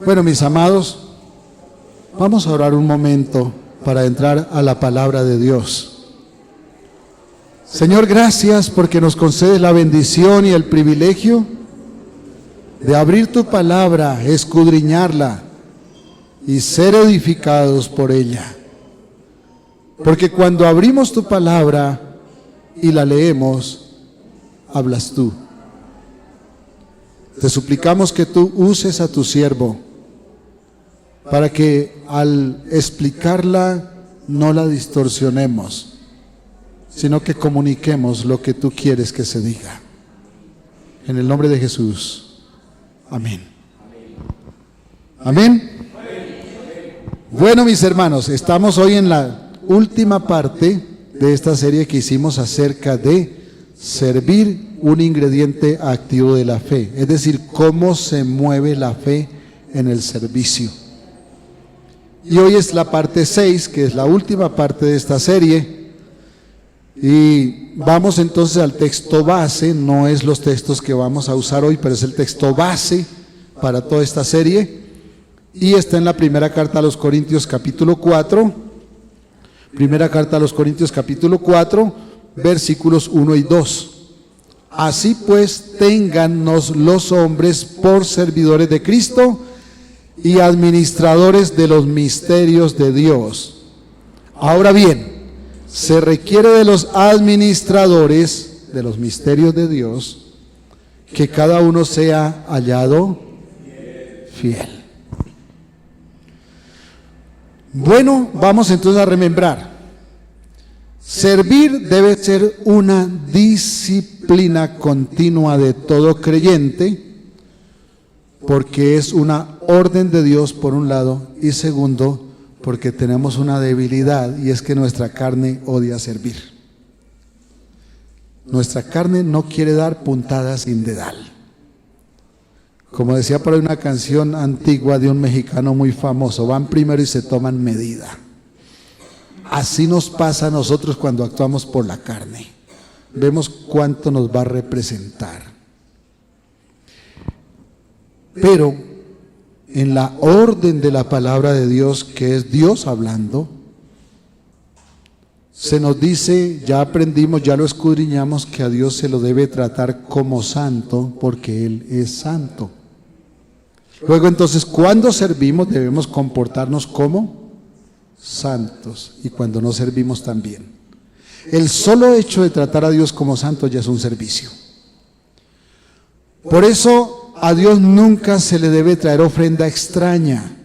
Bueno, mis amados, vamos a orar un momento para entrar a la palabra de Dios. Señor, gracias porque nos concedes la bendición y el privilegio de abrir tu palabra, escudriñarla y ser edificados por ella. Porque cuando abrimos tu palabra y la leemos, hablas tú. Te suplicamos que tú uses a tu siervo para que al explicarla no la distorsionemos, sino que comuniquemos lo que tú quieres que se diga. En el nombre de Jesús. Amén. Amén. Bueno, mis hermanos, estamos hoy en la última parte de esta serie que hicimos acerca de servir, un ingrediente activo de la fe, es decir, cómo se mueve la fe en el servicio. Y hoy es la parte 6, que es la última parte de esta serie, y vamos entonces al texto base. No es los textos que vamos a usar hoy, pero es el texto base para toda esta serie, y está en la primera carta a los Corintios capítulo 4, primera carta a los Corintios capítulo 4, versículos 1 y 2. Así pues, téngannos los hombres por servidores de Cristo y administradores de los misterios de Dios. Ahora bien, se requiere de los administradores de los misterios de Dios que cada uno sea hallado fiel. Bueno, vamos entonces a remembrar. Servir debe ser una disciplina continua de todo creyente, porque es una orden de Dios por un lado, y segundo, porque tenemos una debilidad, y es que nuestra carne odia servir. Nuestra carne no quiere dar puntadas sin dedal. Como decía por ahí una canción antigua de un mexicano muy famoso, van primero y se toman medida. Así nos pasa a nosotros cuando actuamos por la carne. Vemos cuánto nos va a representar. Pero en la orden de la palabra de Dios, que es Dios hablando, se nos dice, ya aprendimos, ya lo escudriñamos, que a Dios se lo debe tratar como santo, porque Él es santo. Luego entonces, cuando servimos debemos comportarnos como santos, y cuando no servimos también. El solo hecho de tratar a Dios como santo ya es un servicio. Por eso a Dios nunca se le debe traer ofrenda extraña,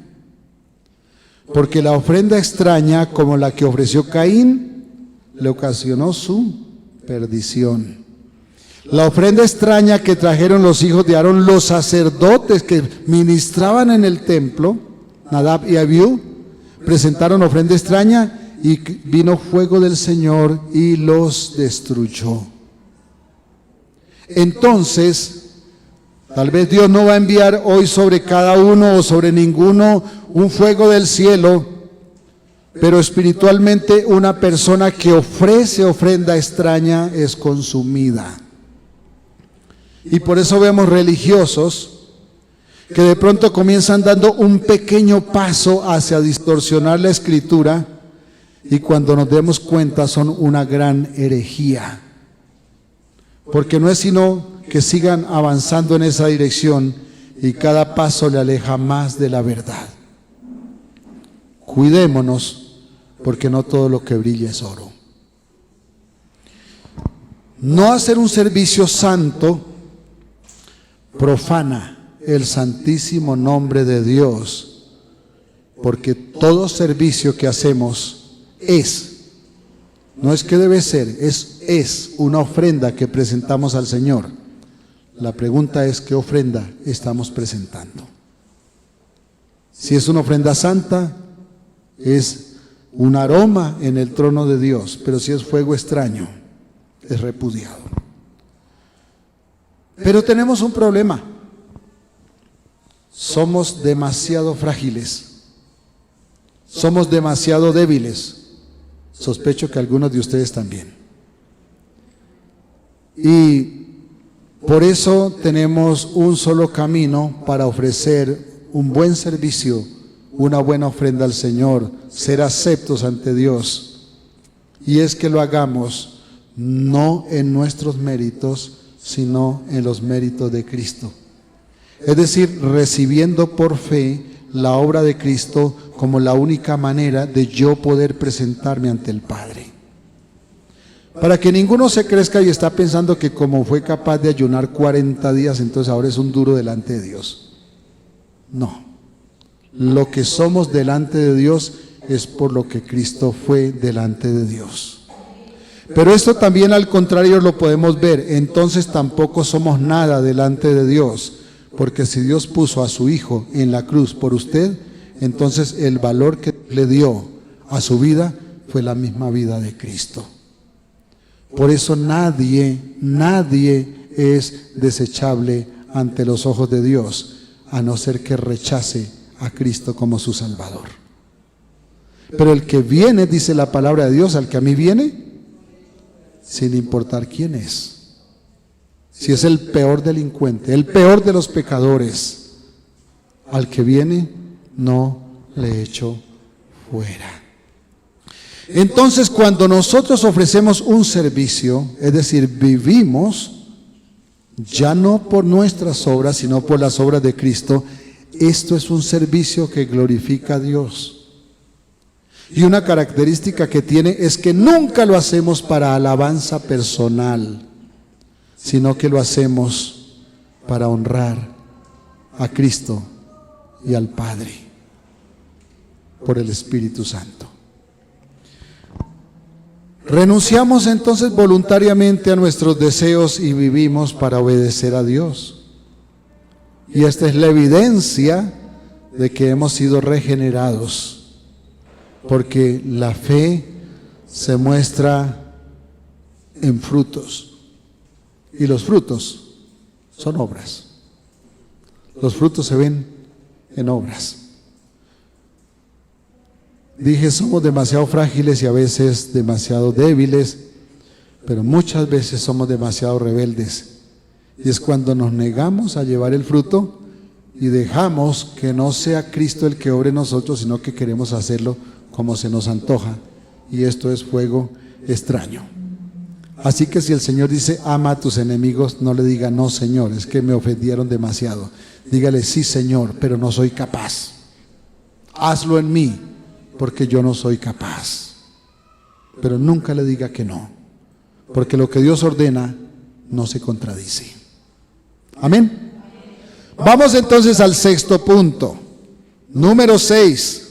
porque la ofrenda extraña, como la que ofreció Caín, le ocasionó su perdición. La ofrenda extraña que trajeron los hijos de Aarón, los sacerdotes que ministraban en el templo, Nadab y Abiú, presentaron ofrenda extraña y vino fuego del Señor y los destruyó. Entonces, tal vez Dios no va a enviar hoy sobre cada uno o sobre ninguno un fuego del cielo, pero espiritualmente una persona que ofrece ofrenda extraña es consumida. Y por eso vemos religiosos que de pronto comienzan dando un pequeño paso hacia distorsionar la escritura, y cuando nos demos cuenta son una gran herejía, porque no es sino que sigan avanzando en esa dirección y cada paso le aleja más de la verdad. Cuidémonos, porque no todo lo que brilla es oro. No hacer un servicio santo profana el santísimo nombre de Dios, porque todo servicio que hacemos no es que debe ser, es una ofrenda que presentamos al Señor. La pregunta es, ¿qué ofrenda estamos presentando? Si es una ofrenda santa, es un aroma en el trono de Dios, pero si es fuego extraño, es repudiado. Pero tenemos un problema. Somos demasiado frágiles, somos demasiado débiles. Sospecho que algunos de ustedes también. Y por eso tenemos un solo camino para ofrecer un buen servicio, una buena ofrenda al Señor, ser aceptos ante Dios. Y es que lo hagamos no en nuestros méritos, sino en los méritos de Cristo. Es decir, recibiendo por fe la obra de Cristo como la única manera de yo poder presentarme ante el Padre. Para que ninguno se crezca y está pensando que como fue capaz de ayunar 40 días, entonces ahora es un duro delante de Dios. No. Lo que somos delante de Dios es por lo que Cristo fue delante de Dios. Pero esto también al contrario lo podemos ver. Entonces tampoco somos nada delante de Dios. Porque si Dios puso a su Hijo en la cruz por usted, entonces el valor que le dio a su vida fue la misma vida de Cristo. Por eso nadie es desechable ante los ojos de Dios, a no ser que rechace a Cristo como su Salvador. Pero el que viene, dice la palabra de Dios, al que a mí viene, sin importar quién es. Si es el peor delincuente, el peor de los pecadores, al que viene no le echo fuera. Entonces, cuando nosotros ofrecemos un servicio, es decir, vivimos ya no por nuestras obras, sino por las obras de Cristo, esto es un servicio que glorifica a Dios. Y una característica que tiene es que nunca lo hacemos para alabanza personal, sino que lo hacemos para honrar a Cristo y al Padre por el Espíritu Santo. Renunciamos entonces voluntariamente a nuestros deseos y vivimos para obedecer a Dios. Y esta es la evidencia de que hemos sido regenerados, porque la fe se muestra en frutos. Y los frutos son obras. Los frutos se ven en obras. Dije, somos demasiado frágiles y a veces demasiado débiles, pero muchas veces somos demasiado rebeldes. Y es cuando nos negamos a llevar el fruto y dejamos que no sea Cristo el que obre en nosotros, sino que queremos hacerlo como se nos antoja. Y esto es fuego extraño. Así que si el Señor dice, ama a tus enemigos, no le diga, no Señor, es que me ofendieron demasiado. Dígale, sí Señor, pero no soy capaz. Hazlo en mí, porque yo no soy capaz. Pero nunca le diga que no, porque lo que Dios ordena no se contradice. Amén. Vamos entonces al sexto punto. Número 6.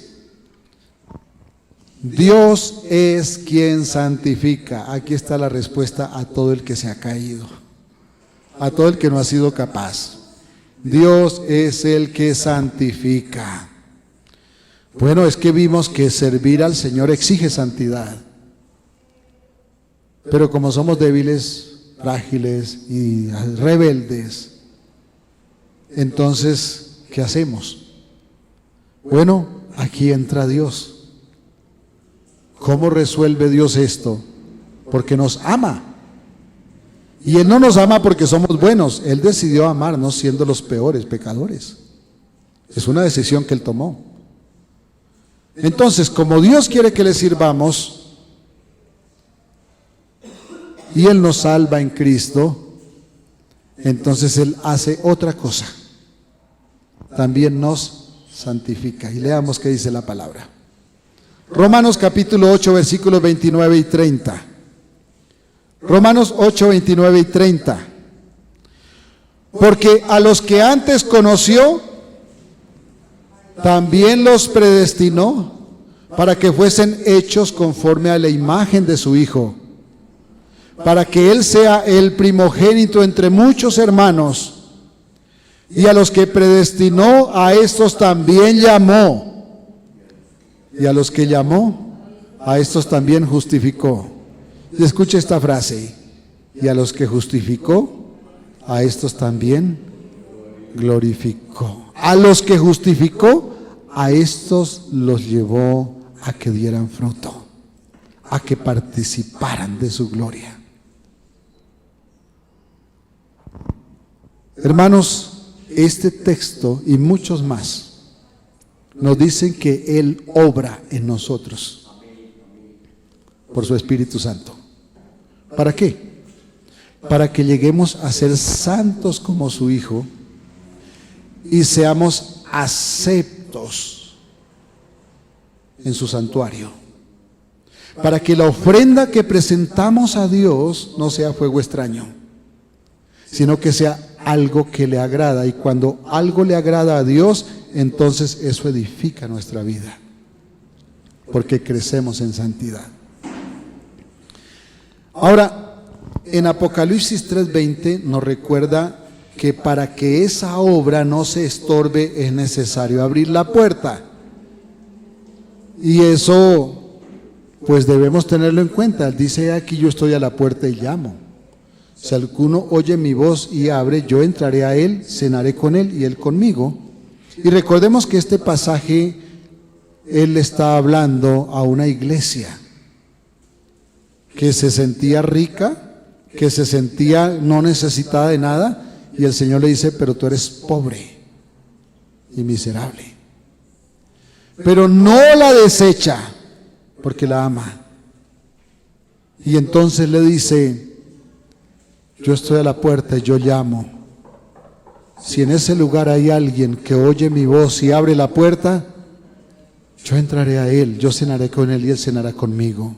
Dios es quien santifica. Aquí está la respuesta a todo el que se ha caído, a todo el que no ha sido capaz. Dios es el que santifica. Bueno, es que vimos que servir al Señor exige santidad. Pero como somos débiles, frágiles y rebeldes, entonces, ¿qué hacemos? Bueno, aquí entra Dios. ¿Cómo resuelve Dios esto? Porque nos ama. Y Él no nos ama porque somos buenos. Él decidió amarnos siendo los peores pecadores. Es una decisión que Él tomó. Entonces, como Dios quiere que le sirvamos y Él nos salva en Cristo, entonces Él hace otra cosa. También nos santifica. Y leamos qué dice la palabra. Romanos capítulo 8, versículos 29 y 30. Romanos 8, 29 y 30. Porque a los que antes conoció, también los predestinó para que fuesen hechos conforme a la imagen de su Hijo, para que Él sea el primogénito entre muchos hermanos. Y a los que predestinó, a estos también llamó. Y a los que llamó, a estos también justificó. Y escuche esta frase. Y a los que justificó, a estos también glorificó. A los que justificó, a estos los llevó a que dieran fruto, a que participaran de su gloria. Hermanos, este texto y muchos más nos dicen que Él obra en nosotros por su Espíritu Santo. ¿Para qué? Para que lleguemos a ser santos como su Hijo y seamos aceptos en su santuario. Para que la ofrenda que presentamos a Dios no sea fuego extraño, sino que sea algo que le agrada. Y cuando algo le agrada a Dios, entonces eso edifica nuestra vida, porque crecemos en santidad. Ahora, en Apocalipsis 3:20 nos recuerda que para que esa obra no se estorbe es necesario abrir la puerta. Y eso pues debemos tenerlo en cuenta. Dice aquí: yo estoy a la puerta y llamo. Si alguno oye mi voz y abre, yo entraré a él, cenaré con él y él conmigo. Y recordemos que este pasaje, él está hablando a una iglesia que se sentía rica, que se sentía no necesitada de nada, y el Señor le dice: pero tú eres pobre y miserable. Pero no la desecha, porque la ama. Y entonces le dice: yo estoy a la puerta y yo llamo. Si en ese lugar hay alguien que oye mi voz y abre la puerta, yo entraré a él, yo cenaré con él y él cenará conmigo.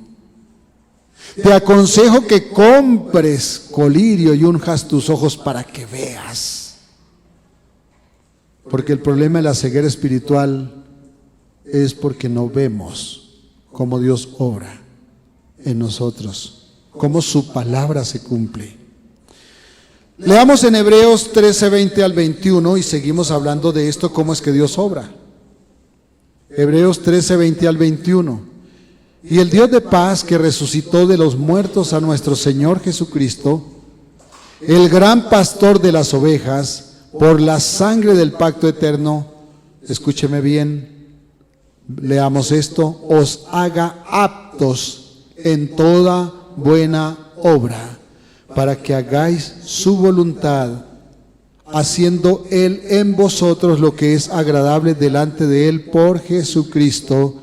Te aconsejo que compres colirio y unjas tus ojos para que veas. Porque el problema de la ceguera espiritual es porque no vemos cómo Dios obra en nosotros, cómo su palabra se cumple. Leamos en Hebreos 13:20 al 21 y seguimos hablando de esto, cómo es que Dios obra. Hebreos 13:20 al 21. Y el Dios de paz, que resucitó de los muertos a nuestro Señor Jesucristo, el gran pastor de las ovejas, por la sangre del pacto eterno, escúcheme bien, leamos esto: os haga aptos en toda buena obra, para que hagáis su voluntad, haciendo Él en vosotros lo que es agradable delante de Él por Jesucristo,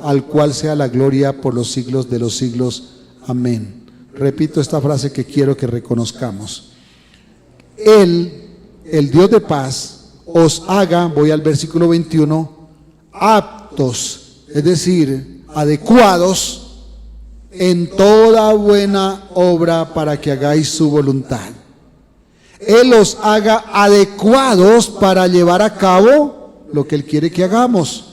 al cual sea la gloria por los siglos de los siglos. Amén. Repito esta frase que quiero que reconozcamos. Él, el Dios de paz, os haga, voy al versículo 21, aptos, es decir, adecuados en toda buena obra para que hagáis su voluntad. Él os haga adecuados para llevar a cabo lo que Él quiere que hagamos.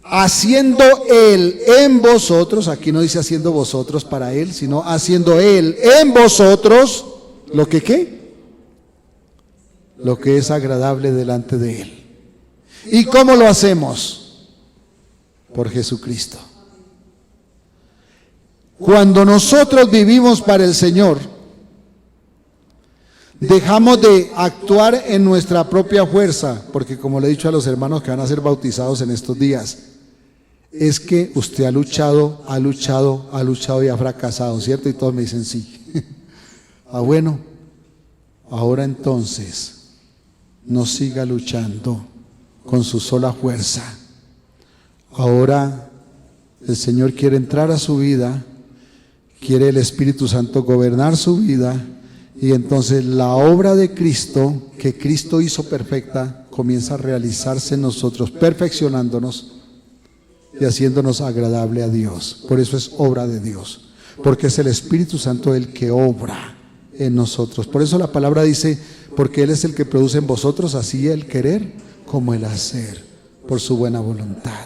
Haciendo Él en vosotros, aquí no dice haciendo vosotros para Él, sino haciendo Él en vosotros lo que ¿qué? Lo que es agradable delante de Él. ¿Y cómo lo hacemos? Por Jesucristo. Cuando nosotros vivimos para el Señor, dejamos de actuar en nuestra propia fuerza, porque como le he dicho a los hermanos que van a ser bautizados en estos días, es que usted ha luchado y ha fracasado, ¿cierto? Y todos me dicen sí. Bueno, ahora entonces no siga luchando con su sola fuerza. Ahora el Señor quiere entrar a su vida, quiere el Espíritu Santo gobernar su vida, y entonces la obra de Cristo, que Cristo hizo perfecta, comienza a realizarse en nosotros, perfeccionándonos y haciéndonos agradable a Dios. Por eso es obra de Dios, porque es el Espíritu Santo el que obra en nosotros. Por eso la palabra dice: porque Él es el que produce en vosotros así el querer como el hacer, por su buena voluntad.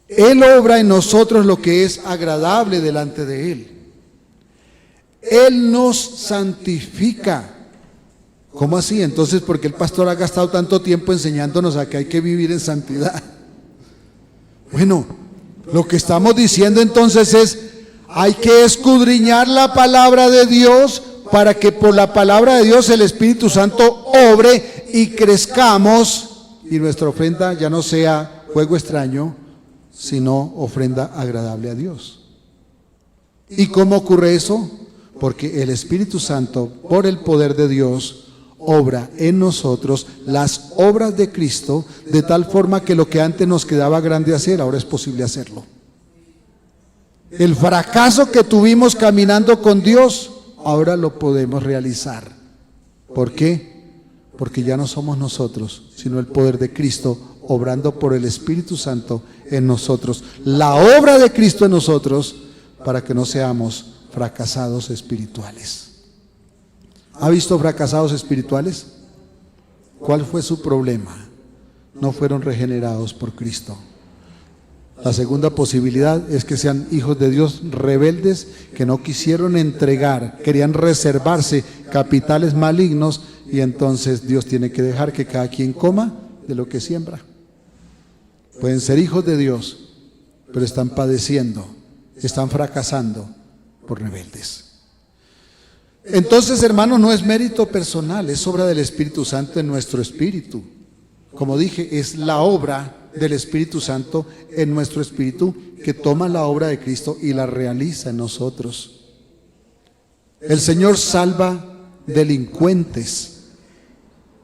Él obra en nosotros lo que es agradable delante de Él. Él nos santifica. ¿Cómo así? Entonces, ¿por qué el pastor ha gastado tanto tiempo enseñándonos a que hay que vivir en santidad? Bueno, lo que estamos diciendo entonces es: hay que escudriñar la palabra de Dios para que por la palabra de Dios el Espíritu Santo obre y crezcamos, y nuestra ofrenda ya no sea fuego extraño, sino ofrenda agradable a Dios. ¿Y cómo ocurre eso? Porque el Espíritu Santo, por el poder de Dios, obra en nosotros las obras de Cristo, de tal forma que lo que antes nos quedaba grande hacer, ahora es posible hacerlo. El fracaso que tuvimos caminando con Dios, ahora lo podemos realizar. ¿Por qué? Porque ya no somos nosotros, sino el poder de Cristo obrando por el Espíritu Santo en nosotros. La obra de Cristo en nosotros para que no seamos fracasados espirituales. ¿Ha visto fracasados espirituales? ¿Cuál fue su problema? No fueron regenerados por Cristo. La segunda posibilidad es que sean hijos de Dios rebeldes que no quisieron entregar, querían reservarse capitales malignos y entonces Dios tiene que dejar que cada quien coma de lo que siembra. Pueden ser hijos de Dios, pero están padeciendo, están fracasando por rebeldes. Entonces, hermanos, no es mérito personal, es obra del Espíritu Santo en nuestro espíritu. Como dije, es la obra del Espíritu Santo en nuestro espíritu que toma la obra de Cristo y la realiza en nosotros. El Señor salva delincuentes.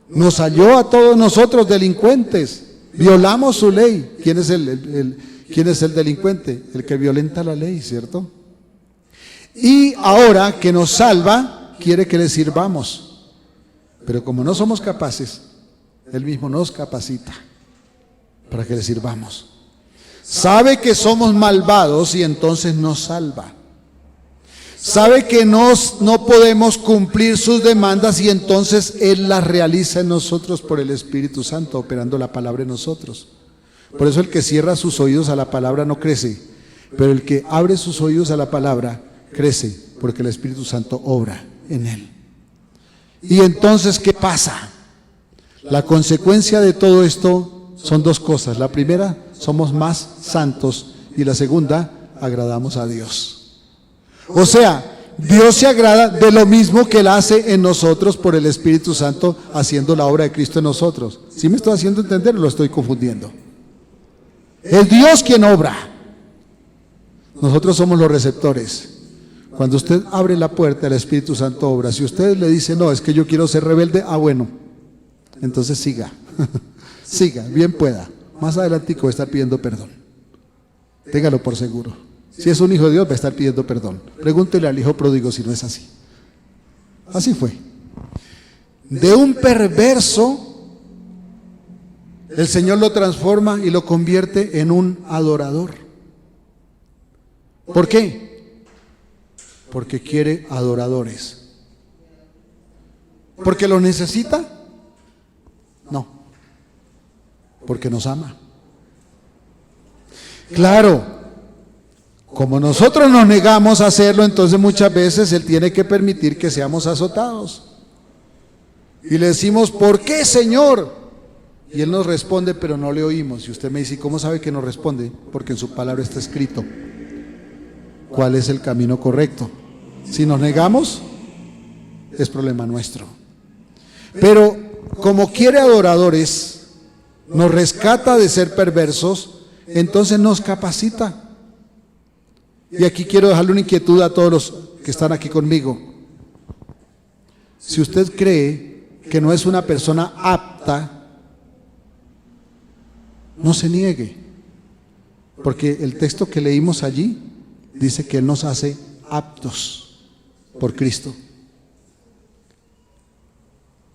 Nos halló a todos nosotros delincuentes. Violamos su ley. ¿Quién es el delincuente? El que violenta la ley, ¿cierto? Y ahora que nos salva, quiere que le sirvamos. Pero como no somos capaces, Él mismo nos capacita para que le sirvamos. Sabe que somos malvados y entonces nos salva. Sabe que no podemos cumplir sus demandas y entonces Él las realiza en nosotros por el Espíritu Santo, operando la palabra en nosotros. Por eso el que cierra sus oídos a la palabra no crece, pero el que abre sus oídos a la palabra crece, porque el Espíritu Santo obra en él. Y entonces, ¿qué pasa? La consecuencia de todo esto son dos cosas. La primera, somos más santos, y la segunda, agradamos a Dios. O sea, Dios se agrada de lo mismo que Él hace en nosotros por el Espíritu Santo, haciendo la obra de Cristo en nosotros. ¿Sí me estoy haciendo entender o lo estoy confundiendo? Es Dios quien obra. Nosotros somos los receptores. Cuando usted abre la puerta, el Espíritu Santo obra. Si usted le dice, no, es que yo quiero ser rebelde, bueno, entonces siga, siga, bien pueda. Más adelante va a estar pidiendo perdón. Téngalo por seguro. Si es un hijo de Dios, va a estar pidiendo perdón. Pregúntele al hijo pródigo si no es así. Así fue. De un perverso, el Señor lo transforma y lo convierte en un adorador. ¿Por qué? Porque quiere adoradores. ¿Porque los necesita? No. Porque nos ama. Claro, como nosotros nos negamos a hacerlo, entonces muchas veces Él tiene que permitir que seamos azotados. Y le decimos, ¿por qué, Señor? Y Él nos responde, pero no le oímos. Y usted me dice, ¿cómo sabe que nos responde? Porque en su palabra está escrito cuál es el camino correcto. Si nos negamos, es problema nuestro. Pero como quiere adoradores, nos rescata de ser perversos, entonces nos capacita. Y aquí quiero dejarle una inquietud a todos los que están aquí conmigo. Si usted cree que no es una persona apta, no se niegue, porque el texto que leímos allí dice que Él nos hace aptos por Cristo.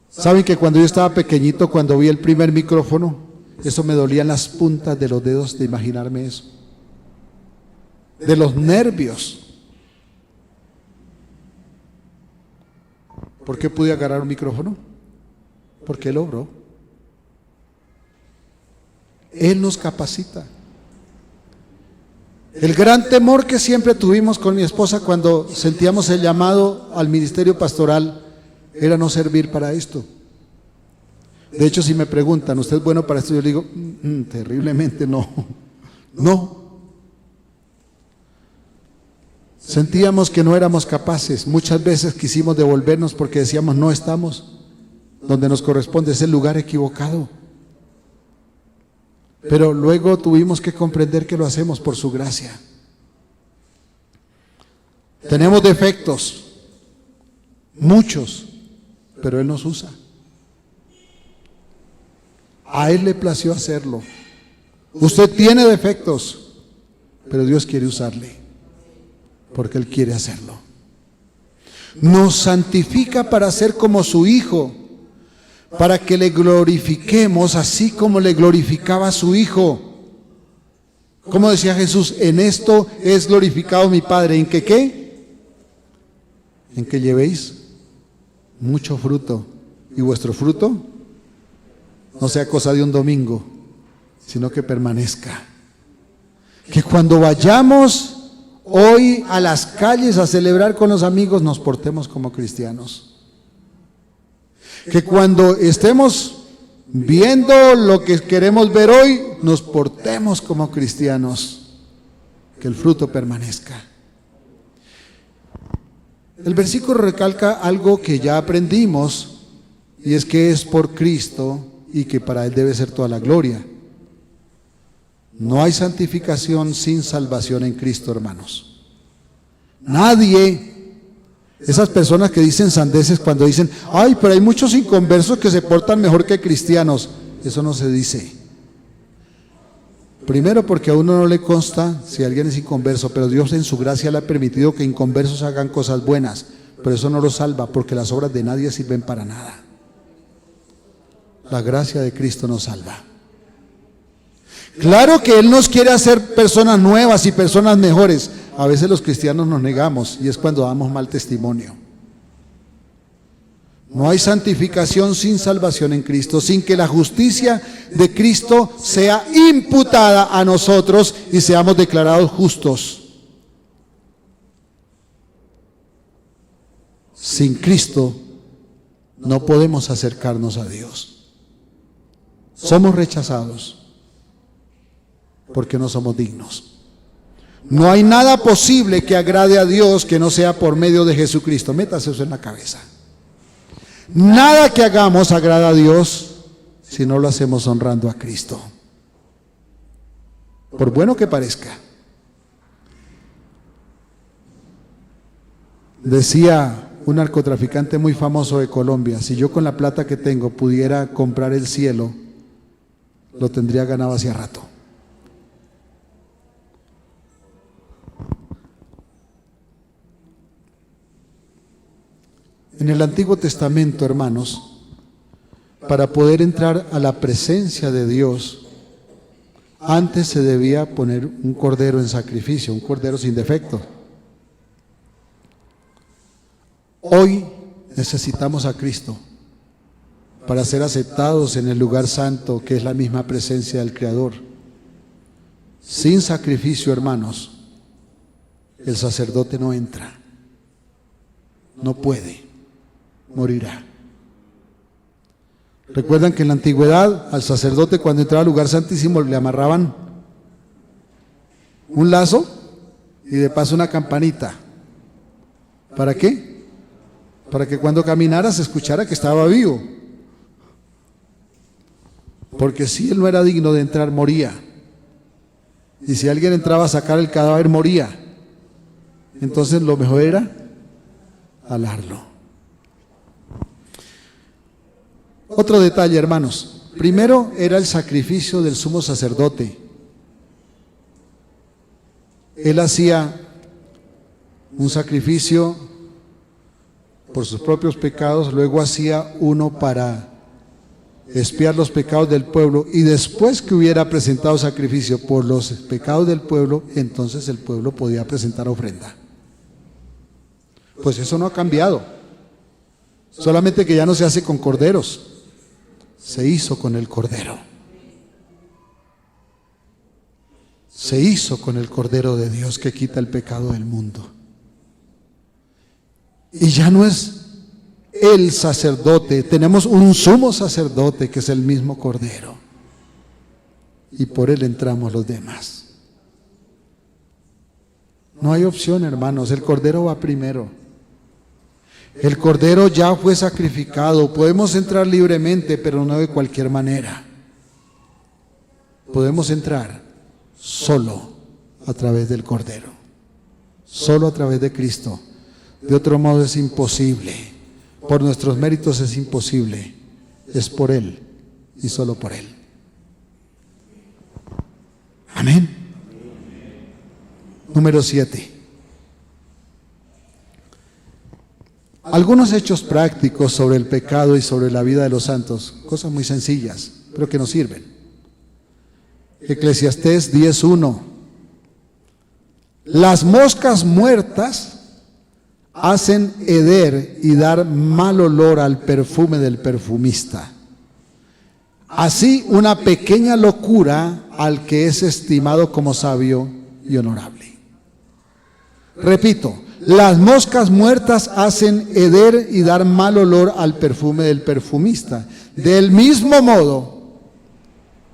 ¿Saben que cuando yo estaba pequeñito, cuando vi el primer micrófono, eso me dolían las puntas de los dedos de imaginarme eso? De los nervios. ¿Por qué pude agarrar un micrófono? Porque Él obró. Él nos capacita. El gran temor que siempre tuvimos con mi esposa cuando sentíamos el llamado al ministerio pastoral era no servir para esto. De hecho, si me preguntan, ¿usted es bueno para esto? Yo le digo, terriblemente no. No. Sentíamos que no éramos capaces. Muchas veces quisimos devolvernos porque decíamos, no estamos donde nos corresponde, es el lugar equivocado. Pero luego tuvimos que comprender que lo hacemos por su gracia. Tenemos defectos, muchos, pero Él nos usa. A Él le plació hacerlo. Usted tiene defectos, pero Dios quiere usarle, porque Él quiere hacerlo. Nos santifica para ser como su Hijo, para que le glorifiquemos así como le glorificaba a su Hijo. Como decía Jesús, en esto es glorificado mi Padre. ¿En que qué? En que llevéis mucho fruto, y vuestro fruto no sea cosa de un domingo, sino que permanezca. Que cuando vayamos hoy a las calles a celebrar con los amigos, nos portemos como cristianos. Que cuando estemos viendo lo que queremos ver hoy, nos portemos como cristianos, que el fruto permanezca. El versículo recalca algo que ya aprendimos, y es que es por Cristo y que para Él debe ser toda la gloria. No hay santificación sin salvación en Cristo, hermanos. Nadie, esas personas que dicen sandeces cuando dicen, ay, pero hay muchos inconversos que se portan mejor que cristianos, eso no se dice. Primero porque a uno no le consta si alguien es inconverso, pero Dios en su gracia le ha permitido que inconversos hagan cosas buenas, pero eso no los salva, porque las obras de nadie sirven para nada. La gracia de Cristo nos salva. Claro que Él nos quiere hacer personas nuevas y personas mejores. A veces los cristianos nos negamos y es cuando damos mal testimonio. No hay santificación sin salvación en Cristo, sin que la justicia de Cristo sea imputada a nosotros y seamos declarados justos. Sin Cristo no podemos acercarnos a Dios. Somos rechazados porque no somos dignos. No hay nada posible que agrade a Dios que no sea por medio de Jesucristo. Métase eso en la cabeza. Nada que hagamos agrada a Dios si no lo hacemos honrando a Cristo, por bueno que parezca. Decía un narcotraficante muy famoso de Colombia, si yo con la plata que tengo pudiera comprar el cielo, lo tendría ganado hacía rato. En el Antiguo Testamento, hermanos, para poder entrar a la presencia de Dios, antes se debía poner un cordero en sacrificio, un cordero sin defecto. Hoy necesitamos a Cristo para ser aceptados en el lugar santo, que es la misma presencia del Creador. Sin sacrificio, hermanos, el sacerdote no entra, no puede. Morirá. Recuerdan que en la antigüedad al sacerdote cuando entraba al lugar santísimo le amarraban un lazo y de paso una campanita. ¿Para qué? Para que cuando caminara se escuchara que estaba vivo. Porque si él no era digno de entrar, moría. Y si alguien entraba a sacar el cadáver, moría. Entonces lo mejor era alarlo. Otro detalle, hermanos. Primero era el sacrificio del sumo sacerdote. Él hacía un sacrificio por sus propios pecados, luego hacía uno para expiar los pecados del pueblo, y después que hubiera presentado sacrificio por los pecados del pueblo, entonces el pueblo podía presentar ofrenda. Pues eso no ha cambiado, solamente que ya no se hace con corderos. Se hizo con el Cordero. Se hizo con el Cordero de Dios que quita el pecado del mundo. Y ya no es el sacerdote, tenemos un sumo sacerdote que es el mismo Cordero. Y por él entramos los demás. No hay opción, hermanos, el Cordero va primero. El Cordero ya fue sacrificado, podemos entrar libremente, pero no de cualquier manera. Podemos entrar solo a través del Cordero, solo a través de Cristo. De otro modo es imposible, por nuestros méritos es imposible, es por Él y solo por Él. Amén. Número 7. Algunos hechos prácticos sobre el pecado y sobre la vida de los santos, cosas muy sencillas, pero que nos sirven. Eclesiastés 10:1. Las moscas muertas hacen heder y dar mal olor al perfume del perfumista. Así una pequeña locura al que es estimado como sabio y honorable. Repito, las moscas muertas hacen heder y dar mal olor al perfume del perfumista. Del mismo modo,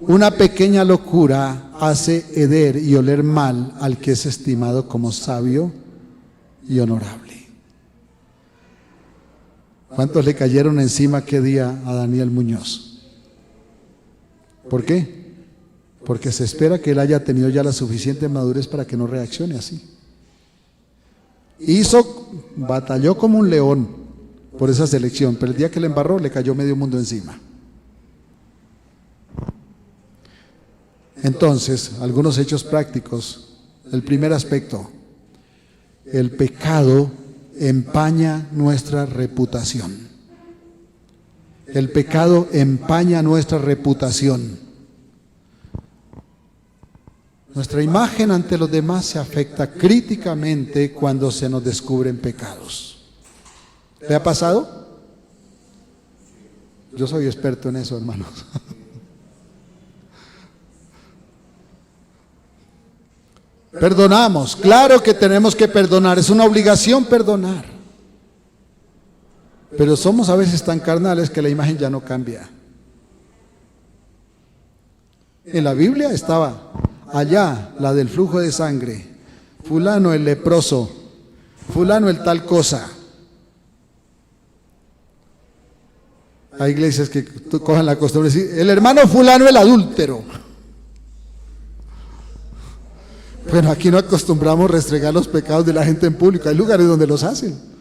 una pequeña locura hace heder y oler mal al que es estimado como sabio y honorable. ¿Cuántos le cayeron encima qué día a Daniel Muñoz? ¿Por qué? Porque se espera que él haya tenido ya la suficiente madurez para que no reaccione así. Batalló como un león por esa selección, pero el día que le embarró le cayó medio mundo encima. Entonces, algunos hechos prácticos. El primer aspecto, el pecado empaña nuestra reputación. El pecado empaña nuestra reputación. Nuestra imagen ante los demás se afecta críticamente cuando se nos descubren pecados. ¿Le ha pasado? Yo soy experto en eso, hermanos. Perdonamos, claro que tenemos que perdonar, es una obligación perdonar. Pero somos a veces tan carnales que la imagen ya no cambia. En la Biblia estaba allá la del flujo de sangre, fulano el leproso, fulano el tal cosa. Hay iglesias que cojan la costumbre de decir, el hermano fulano el adúltero. Bueno, aquí no acostumbramos restregar los pecados de la gente en público, hay lugares donde los hacen.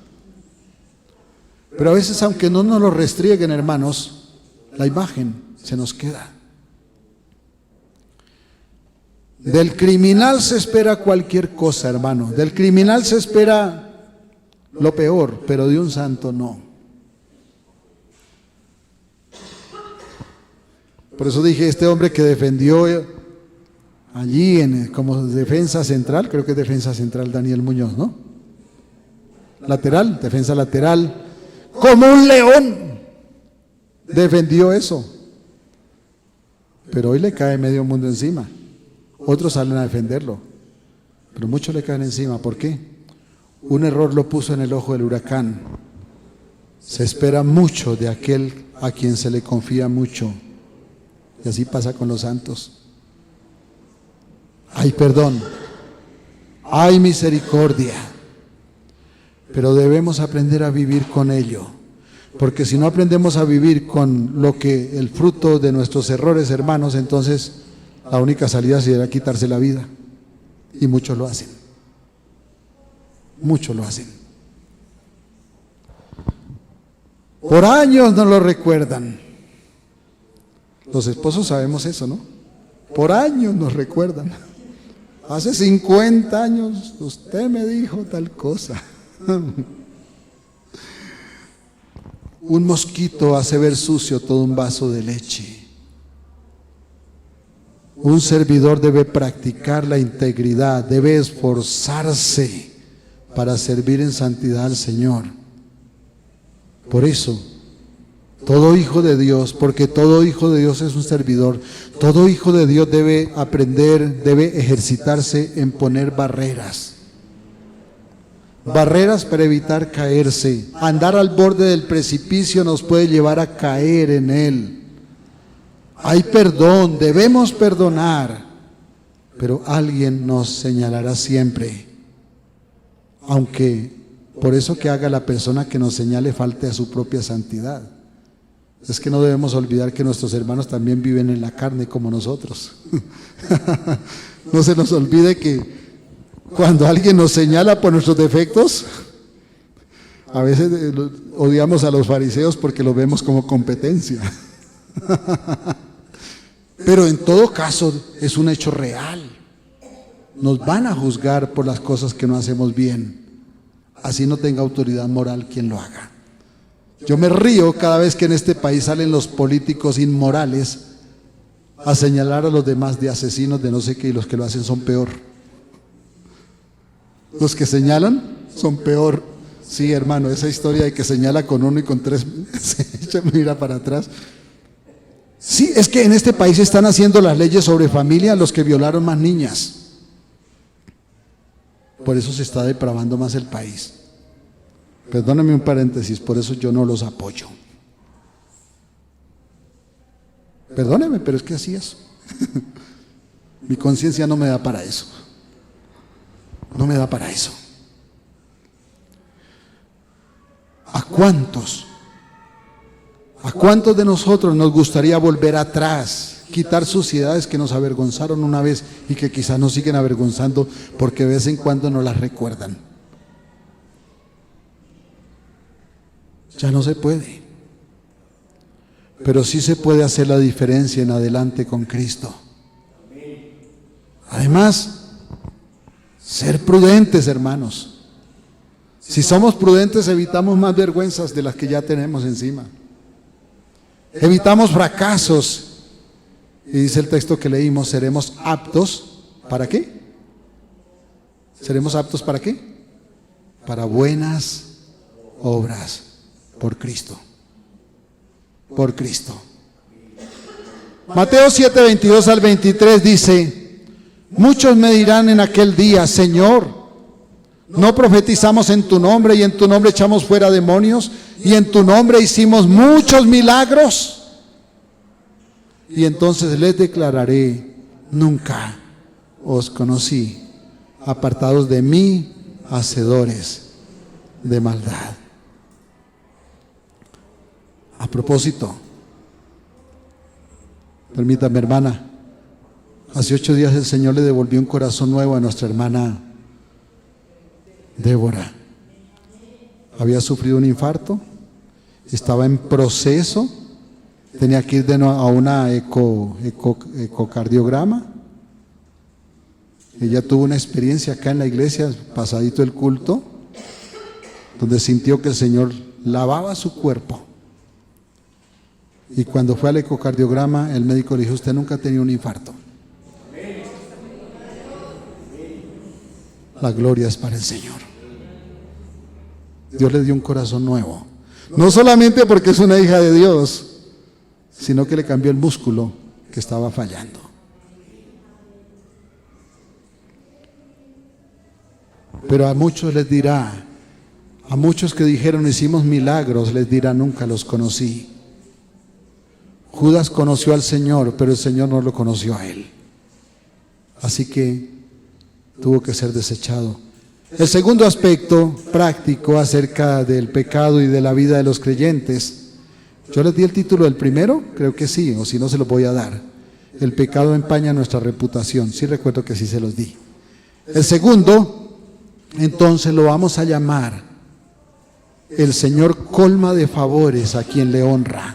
Pero a veces, aunque no nos lo restrieguen, hermanos, la imagen se nos queda. Del criminal se espera cualquier cosa, hermano. Del criminal se espera lo peor, pero de un santo no. Por eso dije, este hombre que defendió allí como defensa central, creo que es defensa central Daniel Muñoz, ¿no? Lateral, defensa lateral. Como un león defendió eso. Pero hoy le cae medio mundo encima. Otros salen a defenderlo. Pero muchos le caen encima. ¿Por qué? Un error lo puso en el ojo del huracán. Se espera mucho de aquel a quien se le confía mucho. Y así pasa con los santos. Hay perdón. Hay misericordia. Pero debemos aprender a vivir con ello, porque si no aprendemos a vivir con lo que el fruto de nuestros errores, hermanos, entonces la única salida será quitarse la vida, y muchos lo hacen. Muchos lo hacen. Por años no lo recuerdan. Los esposos sabemos eso, ¿no? Por años nos recuerdan. Hace 50 años usted me dijo tal cosa. Un mosquito hace ver sucio todo un vaso de leche. Un servidor debe practicar la integridad, debe esforzarse para servir en santidad al Señor. Por eso, todo hijo de Dios, porque todo hijo de Dios es un servidor, todo hijo de Dios debe aprender, debe ejercitarse en poner barreras. Barreras para evitar caerse. Andar al borde del precipicio nos puede llevar a caer en él. Hay perdón, debemos perdonar, pero alguien nos señalará siempre. Aunque por eso que haga la persona que nos señale falte a su propia santidad. Es que no debemos olvidar que nuestros hermanos también viven en la carne como nosotros. No se nos olvide que cuando alguien nos señala por nuestros defectos, a veces odiamos a los fariseos porque los vemos como competencia. Pero en todo caso es un hecho real. nos van a juzgar por las cosas que no hacemos bien. Así no tenga autoridad moral quien lo haga. Yo me río cada vez que en este país salen los políticos inmorales a señalar a los demás de asesinos, de no sé qué, y los que lo hacen son peor. Los que señalan son peor. Sí, hermano, esa historia de que señala con uno y con tres se echa, mira para atrás. Sí, es que en este país están haciendo las leyes sobre familia los que violaron más niñas. Por eso se está depravando más el país. Perdóname un paréntesis, por eso yo no los apoyo. Perdóneme, pero es que así es. Mi conciencia no me da para eso. No me da para eso. ¿A cuántos de nosotros nos gustaría volver atrás, quitar suciedades que nos avergonzaron una vez y que quizás nos siguen avergonzando porque de vez en cuando nos las recuerdan? Ya no se puede. Pero sí se puede hacer la diferencia en adelante con Cristo. Además, ser prudentes, hermanos. Si somos prudentes, evitamos más vergüenzas de las que ya tenemos encima. Evitamos fracasos. Y dice el texto que leímos, seremos aptos, ¿para qué? ¿Seremos aptos para qué? Para buenas obras, por Cristo. Por Cristo. Mateo 7, 22 al 23 dice: muchos me dirán en aquel día, Señor, ¿no profetizamos en tu nombre y en tu nombre echamos fuera demonios y en tu nombre hicimos muchos milagros? Y entonces les declararé: nunca os conocí, apartados de mí, hacedores de maldad. A propósito, permítame, hermana, hace 8 días el Señor le devolvió un corazón nuevo a nuestra hermana Débora. Había sufrido un infarto, estaba en proceso, tenía que ir a una ecocardiograma. Ella tuvo una experiencia acá en la iglesia, pasadito el culto, donde sintió que el Señor lavaba su cuerpo. Y cuando fue al ecocardiograma, el médico le dijo: usted nunca ha tenido un infarto. La gloria es para el Señor. Dios le dio un corazón nuevo. No solamente porque es una hija de Dios, sino que le cambió el músculo que estaba fallando. Pero a muchos les dirá, a muchos que dijeron hicimos milagros, les dirá: nunca los conocí. Judas conoció al Señor, pero el Señor no lo conoció a él. Así que tuvo que ser desechado. El segundo aspecto práctico acerca del pecado y de la vida de los creyentes, yo les di el título del primero, creo que sí, o si no se lo voy a dar. El pecado empaña nuestra reputación. Sí, recuerdo que sí se los di. El segundo, entonces, lo vamos a llamar: el Señor colma de favores a quien le honra.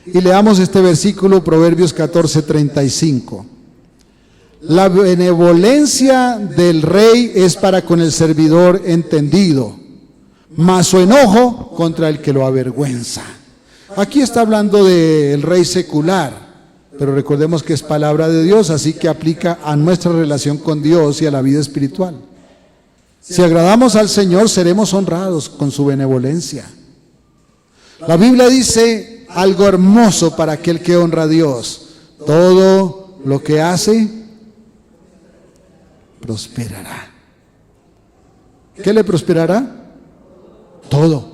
Y leamos este versículo, Proverbios 14:35. La benevolencia del rey es para con el servidor entendido, mas su enojo contra el que lo avergüenza. Aquí está hablando del rey secular, pero recordemos que es palabra de Dios, así que aplica a nuestra relación con Dios y a la vida espiritual. Si agradamos al Señor, seremos honrados con su benevolencia. La Biblia dice algo hermoso para aquel que honra a Dios: todo lo que hace prosperará. ¿Qué le prosperará? Todo.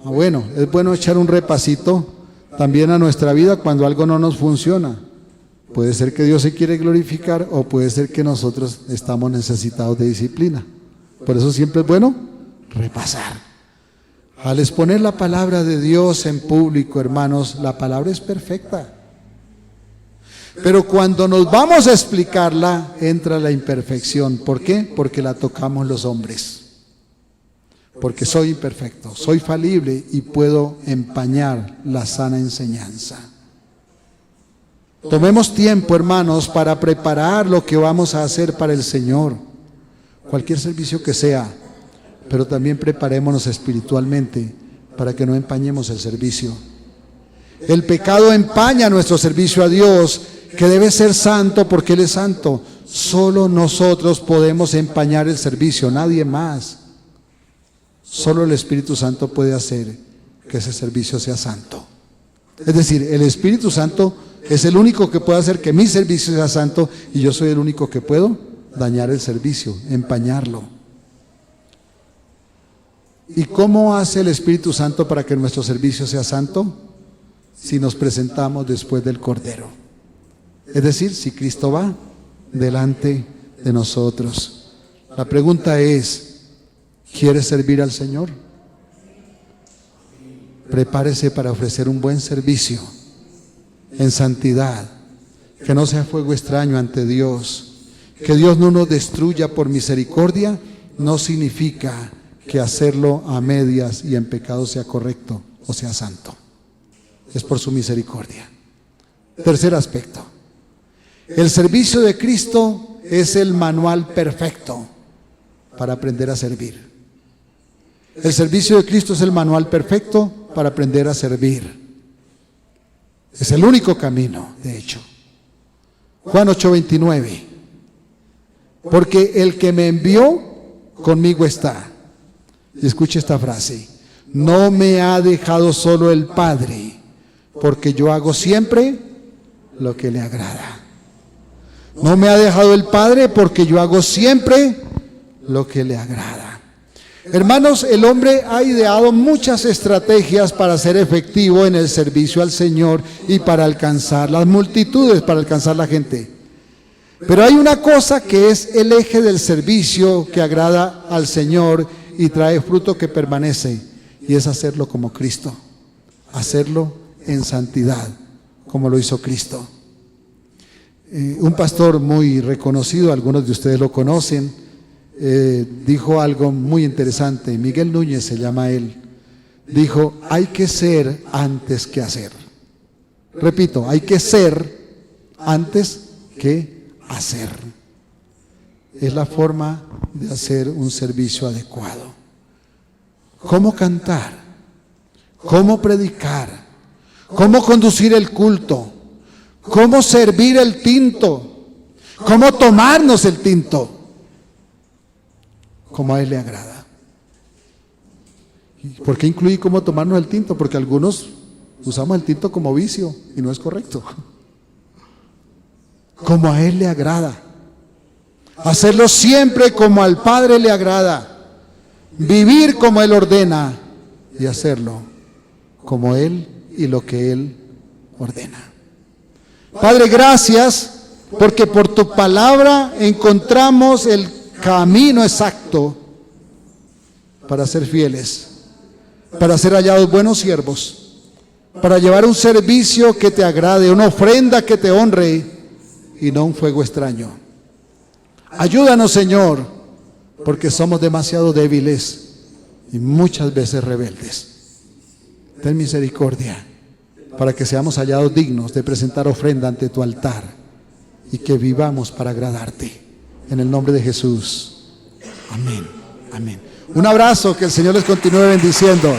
Bueno, es bueno echar un repasito también a nuestra vida cuando algo no nos funciona. Puede ser que Dios se quiere glorificar o puede ser que nosotros estamos necesitados de disciplina. Por eso siempre es bueno repasar. Al exponer la palabra de Dios en público, hermanos, la palabra es perfecta. Pero cuando nos vamos a explicarla, entra la imperfección. ¿Por qué? Porque la tocamos los hombres. Porque soy imperfecto, soy falible y puedo empañar la sana enseñanza. Tomemos tiempo, hermanos, para preparar lo que vamos a hacer para el Señor. Cualquier servicio que sea, pero también preparémonos espiritualmente para que no empañemos el servicio. El pecado empaña nuestro servicio a Dios, que debe ser santo porque Él es santo. Solo nosotros podemos empañar el servicio, nadie más. Solo el Espíritu Santo puede hacer que ese servicio sea santo. Es decir, el Espíritu Santo es el único que puede hacer que mi servicio sea santo, y yo soy el único que puedo dañar el servicio, empañarlo. ¿Y cómo hace el Espíritu Santo para que nuestro servicio sea santo? Si nos presentamos después del Cordero. Es decir, si Cristo va delante de nosotros. La pregunta es, ¿quieres servir al Señor? Prepárese para ofrecer un buen servicio en santidad, que no sea fuego extraño ante Dios. Que Dios no nos destruya por misericordia no significa que hacerlo a medias y en pecado sea correcto o sea santo. Es por su misericordia. Tercer aspecto. El servicio de Cristo es el manual perfecto para aprender a servir. El servicio de Cristo es el manual perfecto para aprender a servir. Es el único camino, de hecho. Juan 8:29. Porque el que me envió conmigo está. Y escuche esta frase: no me ha dejado solo el Padre, porque yo hago siempre lo que le agrada. No me ha dejado el Padre porque yo hago siempre lo que le agrada. Hermanos, el hombre ha ideado muchas estrategias para ser efectivo en el servicio al Señor y para alcanzar las multitudes, para alcanzar la gente. Pero hay una cosa que es el eje del servicio que agrada al Señor y trae fruto que permanece, y es hacerlo como Cristo, hacerlo en santidad, como lo hizo Cristo. Un pastor muy reconocido, algunos de ustedes lo conocen, dijo algo muy interesante. Miguel Núñez se llama él. Dijo: hay que ser antes que hacer. Repito, hay que ser antes que hacer. Es la forma de hacer un servicio adecuado. ¿Cómo cantar? ¿Cómo predicar? ¿Cómo conducir el culto? ¿Cómo servir el tinto? ¿Cómo tomarnos el tinto? Como a Él le agrada. ¿Por qué incluí cómo tomarnos el tinto? Porque algunos usamos el tinto como vicio y no es correcto. Como a Él le agrada. Hacerlo siempre como al Padre le agrada. Vivir como Él ordena y hacerlo como Él y lo que Él ordena. Padre, gracias porque por tu palabra encontramos el camino exacto para ser fieles, para ser hallados buenos siervos, para llevar un servicio que te agrade, una ofrenda que te honre y no un fuego extraño. Ayúdanos, Señor, porque somos demasiado débiles y muchas veces rebeldes. Ten misericordia para que seamos hallados dignos de presentar ofrenda ante tu altar y que vivamos para agradarte. En el nombre de Jesús. Amén. Amén. Un abrazo, que el Señor les continúe bendiciendo.